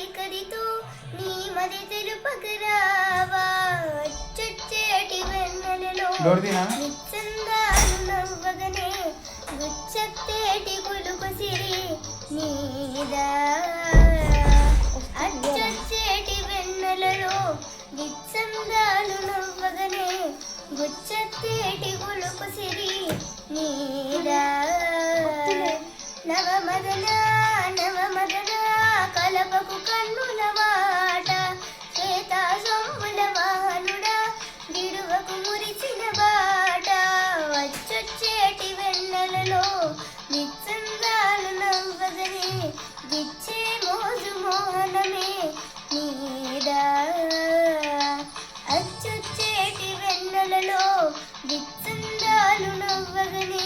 వైఖరితో నీ మది తెలుపగరావా చొచ్చేటి వెన్నెలలో నిత్సందాలు నవ్వగనే గుచ్చత్తేటి గులుకు సిరి నీదా అచ్చొచ్చేటి వెన్నెలలో నిత్సందాలు నవ్వగనే గుచ్చత్తేటి గులుకు సిరి నీదా నవమదన నవమదన కలపకు కన్నుల వాట శ్వేత సొమ్ముల వాహనుడా విడువకు మురిచిన బాట వచ్చొచ్చేటి వెన్నెలలో నిత్సందాలు నవ్వగనే గిచ్చే మోజు మోహనమే నీదా అచ్చొచ్చేటి వెన్నెలలో నిత్సందాలు నవ్వగనే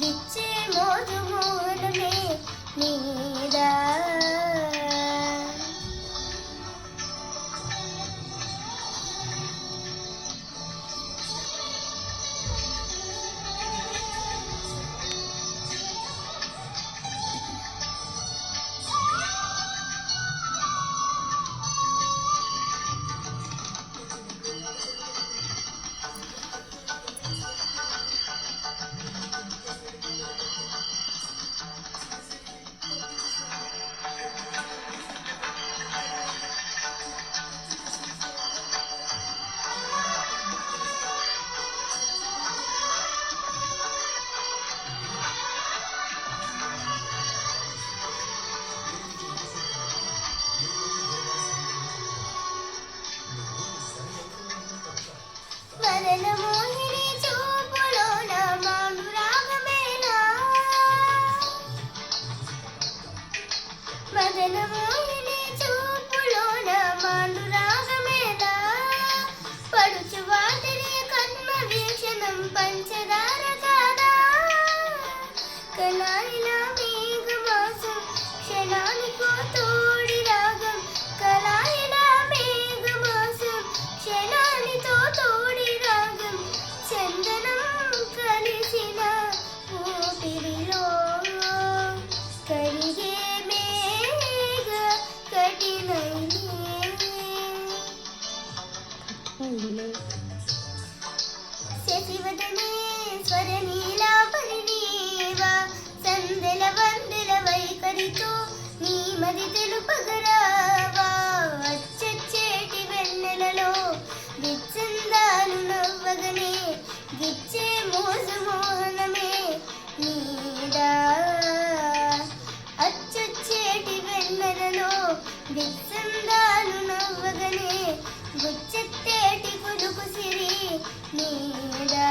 గిచ్చే మోజు మోహనమే నీదా మదనమోహిని చూపులోన మానురాగమేనా మదనమోహిని చూపులోన మానురాగమేనా పడుచు వాటిని కన్మ వీక్షణం పంచదార కాదా కలాయిల మేఘమాసం క్షణానికో తోడి రాగం కలాయిల మేఘమాసం క్షణానితో తోడి రాగం చందనం కలిసిన ఊపిరిలో కరిగే మేఘ కఠినైనే శశివదనే స్వరనీలాపరిణీవా సందెల వందెల వైఖరితో నీ మది తెలుపగరావా అచ్చొచ్చేటి వెన్నెలలో విచ్చందాలు నవ్వగనే గిచ్చే మోజు మోహనమే నీదా అచ్చొచ్చేటి వెన్నెలలో విచ్చందాలు నవ్వగనే గుచ్చెత్తేటి కులుకు సిరి నీదా